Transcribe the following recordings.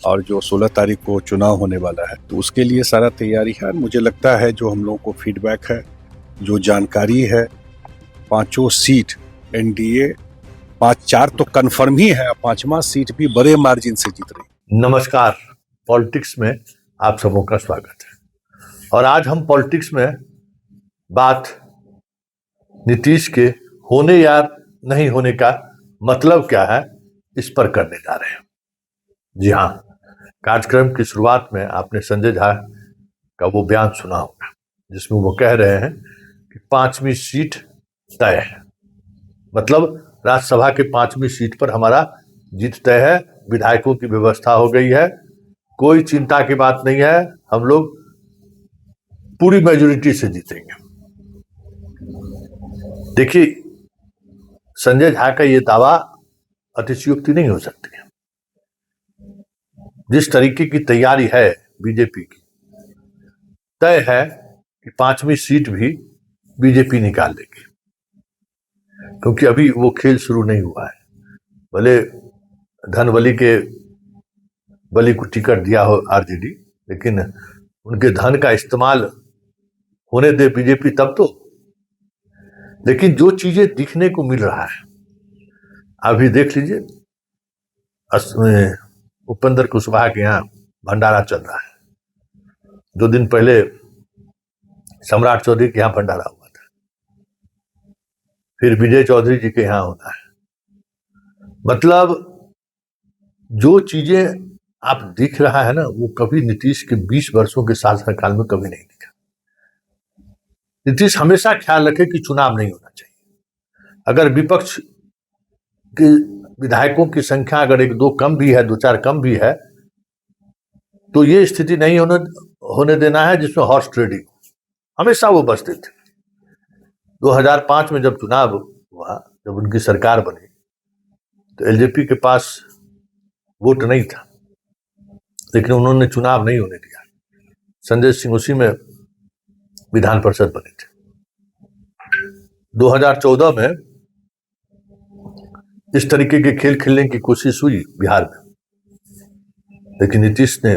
और जो 16 तारीख को चुनाव होने वाला है, तो उसके लिए सारा तैयारी है। मुझे लगता है जो हम लोगों को फीडबैक है, जो जानकारी है, पांचों सीट एनडीए 4 तो कन्फर्म ही है, 5वां सीट भी बड़े मार्जिन से जीत रही। नमस्कार, पॉलिटिक्स में आप सबों का स्वागत है। और आज हम पॉलिटिक्स में बात नीतीश के होने या नहीं होने का मतलब क्या है, इस पर करने जा रहे हैं। जी हाँ, कार्यक्रम की शुरुआत में आपने संजय झा का वो बयान सुना होगा जिसमें वो कह रहे हैं कि 5वीं सीट तय है। मतलब राज्यसभा के 5वीं सीट पर हमारा जीत तय है, विधायकों की व्यवस्था हो गई है, कोई चिंता की बात नहीं है, हम लोग पूरी मेजोरिटी से जीतेंगे। देखिए, संजय झा का ये दावा अतिशयोक्ति नहीं हो सकती है। जिस तरीके की तैयारी है बीजेपी की, तय है कि 5वीं सीट भी बीजेपी निकाल लेगी, क्योंकि अभी वो खेल शुरू नहीं हुआ है। भले धन बली के बली को टिकट दिया हो आरजेडी, लेकिन उनके धन का इस्तेमाल होने दे बीजेपी तब तो। लेकिन जो चीजें दिखने को मिल रहा है, अभी देख लीजिए, उपेंद्र कुशवाहा के यहाँ भंडारा चल रहा है। 2 दिन पहले सम्राट चौधरी के यहाँ भंडारा हुआ था, फिर विजय चौधरी जी के यहाँ होना है। मतलब जो चीजें आप दिख रहा है ना, वो कभी नीतीश के 20 वर्षों के शासनकाल में कभी नहीं दिखा। नीतीश हमेशा ख्याल रखे कि चुनाव नहीं होना चाहिए। अगर विपक्ष के विधायकों की संख्या अगर 1-2 कम भी है, 2-4 कम भी है, तो ये स्थिति नहीं होने देना है जिसमें हॉर्स ट्रेडिंग। हमेशा वो बचते थे। 2005 में जब चुनाव हुआ, जब उनकी सरकार बनी, तो एलजेपी के पास वोट नहीं था, लेकिन उन्होंने चुनाव नहीं होने दिया। संजय सिंह उसी में विधान परिषद बने थे। 2014 में इस तरीके के खेल खेलने की कोशिश हुई बिहार में, लेकिन नीतीश ने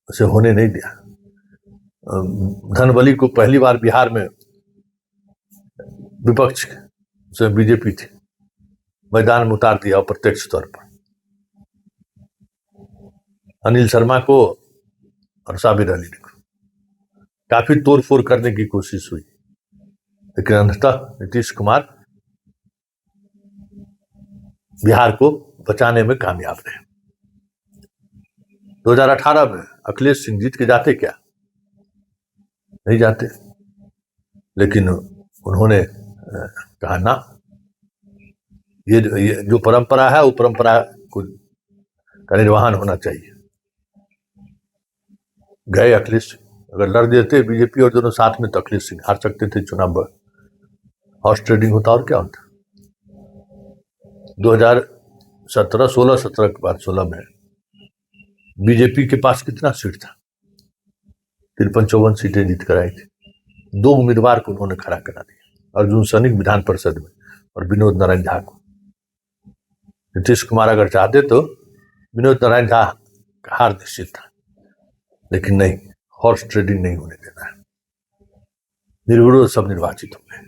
उसे होने नहीं दिया। धनबली को पहली बार बिहार में विपक्ष से बीजेपी थी, मैदान में उतार दिया अप्रत्यक्ष तौर पर। अनिल शर्मा को और साबिर अली को काफी तोड़फोड़ करने की कोशिश हुई, लेकिन अंततः नीतीश कुमार बिहार को बचाने में कामयाब रहे। 2018 में अखिलेश सिंह जीत के जाते क्या? नहीं जाते, लेकिन उन्होंने कहा ना, ये जो परंपरा है वो परंपरा का निर्वहन होना चाहिए। गए अखिलेश सिंह, अगर लड़ देते बीजेपी और दोनों साथ में तो अखिलेश सिंह हार सकते थे चुनाव में। हॉर्स ट्रेडिंग होता और क्या होता। 2017 के बाद 16 में बीजेपी के पास कितना सीट था? 53-54 सीटें जीत कर आई थी। 2 उम्मीदवार को उन्होंने खड़ा करा दिया, अर्जुन सैनिक विधान परिषद में और विनोद नारायण झा को। नीतीश कुमार अगर चाहते तो विनोद नारायण झा का हार निश्चित था, लेकिन नहीं, हॉर्स ट्रेडिंग नहीं होने देना है। निर्विरोध सब निर्वाचित हो गए।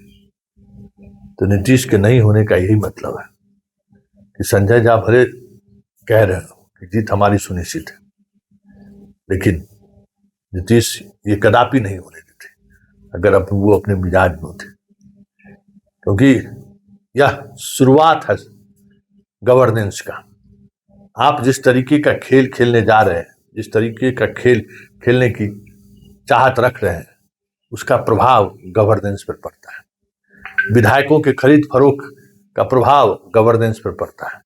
तो नीतीश के नहीं होने का यही मतलब है कि संजय झा भले कह रहे हो कि जीत हमारी सुनिश्चित है, लेकिन नीतीश ये कदापि नहीं होने देते अगर अब वो अपने मिजाज में होते, क्योंकि यह शुरुआत है गवर्नेंस का। आप जिस तरीके का खेल खेलने जा रहे हैं, जिस तरीके का खेल खेलने की चाहत रख रहे हैं, उसका प्रभाव गवर्नेंस पर पड़ता है। विधायकों के खरीद फरोख्त का प्रभाव गवर्नेंस पर पड़ता है।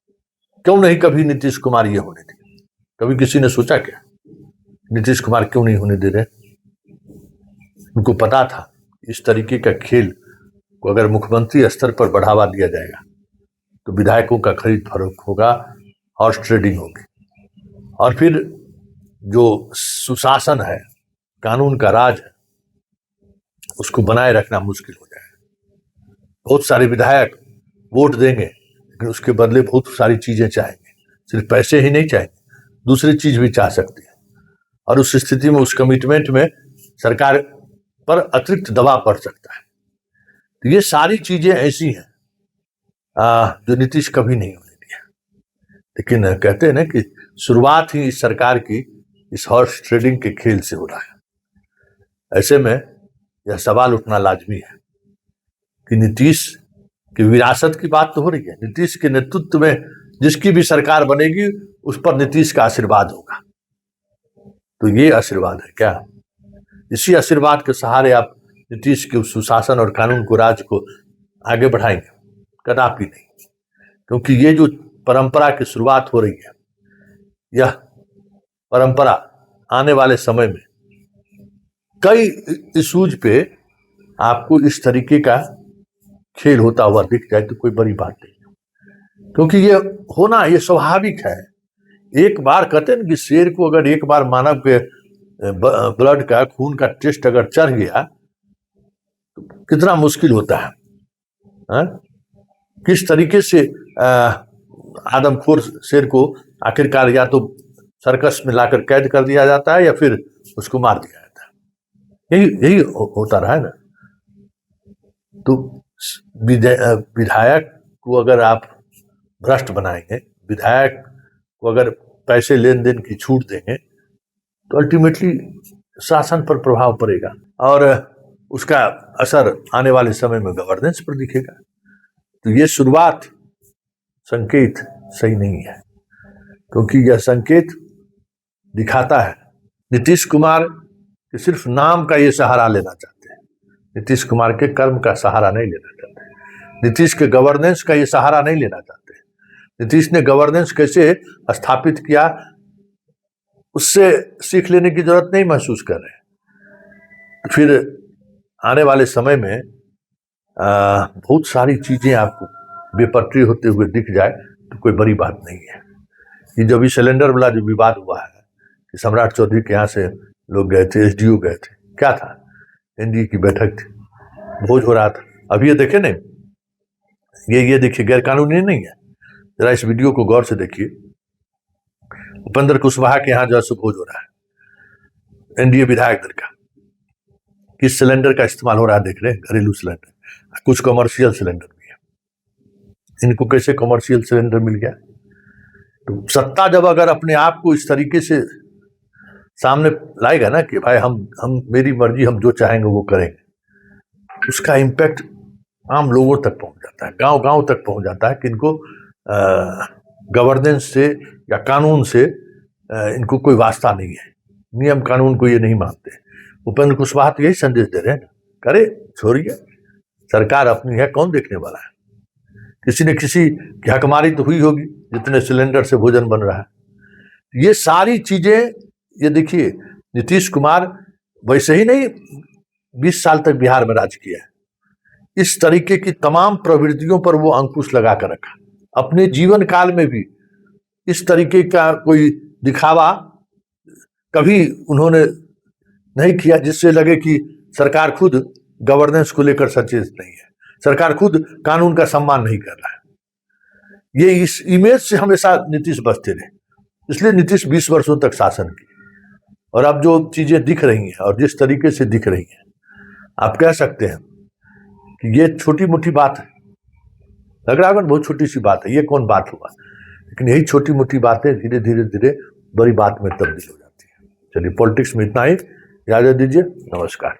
क्यों नहीं कभी नीतीश कुमार ये होने दिए? कभी किसी ने सोचा क्या नीतीश कुमार क्यों नहीं होने दे रहे? उनको पता था इस तरीके का खेल को अगर मुख्यमंत्री स्तर पर बढ़ावा दिया जाएगा तो विधायकों का खरीद फरोख्त होगा, हॉर्स ट्रेडिंग होगी, और फिर जो सुशासन है, कानून का राज है, उसको बनाए रखना मुश्किल हो जाएगा। बहुत सारे विधायक वोट देंगे, लेकिन उसके बदले बहुत सारी चीजें चाहेंगे। सिर्फ पैसे ही नहीं चाहेंगे, दूसरी चीज भी चाह सकती है, और उस स्थिति में उस कमिटमेंट में सरकार पर अतिरिक्त दबाव पड़ सकता है। तो ये सारी चीजें ऐसी हैं जो नीतीश कभी नहीं होने दिया। लेकिन कहते हैं ना कि शुरुआत ही इस सरकार की इस हॉर्स ट्रेडिंग के खेल से हो रहा है। ऐसे में यह सवाल उठना लाजमी है कि नीतीश की विरासत की बात तो हो रही है, नीतीश के नेतृत्व में जिसकी भी सरकार बनेगी उस पर नीतीश का आशीर्वाद होगा। तो ये आशीर्वाद है क्या? इसी आशीर्वाद के सहारे आप नीतीश के सुशासन और कानून को, राज को आगे बढ़ाएंगे? कदापि नहीं, क्योंकि ये जो परंपरा की शुरुआत हो रही है, यह परंपरा आने वाले समय में कई इशूज पे आपको इस तरीके का खेल होता हुआ दिख जाए तो कोई बड़ी बात नहीं, क्योंकि ये होना ये स्वाभाविक है। एक बार कहते हैं कि शेर को अगर एक बार मानव के ब्लड का, खून का टेस्ट अगर चढ़ गया तो कितना मुश्किल होता है, हा? किस तरीके से आदमखोर शेर को आखिरकार या तो सर्कस में लाकर कैद कर दिया जाता है या फिर उसको मार दिया जाता है। यही होता रहा है ना। तो विधायक को अगर आप भ्रष्ट बनाएंगे, विधायक को अगर पैसे लेन देन की छूट देंगे, तो अल्टीमेटली शासन पर प्रभाव पड़ेगा और उसका असर आने वाले समय में गवर्नेंस पर दिखेगा। तो ये शुरुआत संकेत सही नहीं है, क्योंकि यह संकेत दिखाता है नीतीश कुमार के सिर्फ नाम का ये सहारा लेना चाहते हैं, नीतीश कुमार के कर्म का सहारा नहीं लेना चाहते, नीतीश के गवर्नेंस का ये सहारा नहीं लेना चाहते। नीतीश ने गवर्नेंस कैसे स्थापित किया उससे सीख लेने की जरूरत नहीं महसूस कर रहे। फिर आने वाले समय में बहुत सारी चीजें आपको बेपटरी होते हुए दिख जाए तो कोई बड़ी बात नहीं है। ये जो भी सिलेंडर वाला जो विवाद हुआ है कि सम्राट चौधरी के यहाँ से लोग गए थे, एसडीओ गए थे, क्या था, एनडीए की बैठक थी, भोज हो रहा था। अभी ये देखे नहीं, ये देखिए गैर कानूनी नहीं है। जरा इस वीडियो को गौर से देखिए। उपेंद्र कुशवाहा के यहाँ जो है भोज हो रहा है एनडीए विधायक दल का, किस सिलेंडर का इस्तेमाल हो रहा है देख रहे हैं, घरेलू सिलेंडर, कुछ कमर्शियल सिलेंडर भी है। इनको कैसे कमर्शियल सिलेंडर मिल गया? तो सत्ता जब अगर अपने आप को इस तरीके से सामने लाएगा ना कि भाई हम मेरी मर्जी, हम जो चाहेंगे वो करेंगे, उसका इम्पैक्ट आम लोगों तक पहुंच जाता है, गांव गांव तक पहुंच जाता है कि इनको गवर्नेंस से या कानून से इनको कोई वास्ता नहीं है, नियम कानून को ये नहीं मानते। उपेंद्र कुशवाहा तो यही संदेश दे रहे हैं ना, करे छोड़िए, सरकार अपनी है, कौन देखने वाला है। किसी न किसी की हकमारी तो हुई होगी जितने सिलेंडर से भोजन बन रहा है। ये सारी चीजें, ये देखिए नीतीश कुमार वैसे ही नहीं 20 साल तक बिहार में राज किया है, इस तरीके की तमाम प्रवृत्तियों पर वो अंकुश लगा कर रखा। अपने जीवन काल में भी इस तरीके का कोई दिखावा कभी उन्होंने नहीं किया जिससे लगे कि सरकार खुद गवर्नेंस को लेकर सचेत नहीं है, सरकार खुद कानून का सम्मान नहीं कर रहा है। ये इस इमेज से हमेशा नीतीश बचते रहे, इसलिए नीतीश 20 वर्षों तक शासन की। और अब जो चीजें दिख रही हैं और जिस तरीके से दिख रही हैं, आप कह सकते हैं कि ये छोटी मोटी बात है, लग रहा है बहुत छोटी सी बात है, ये कौन बात हुआ, लेकिन यही छोटी मोटी बातें धीरे धीरे धीरे बड़ी बात में तब्दील हो जाती है। चलिए, पॉलिटिक्स में इतना ही, इजाजत दीजिए, नमस्कार।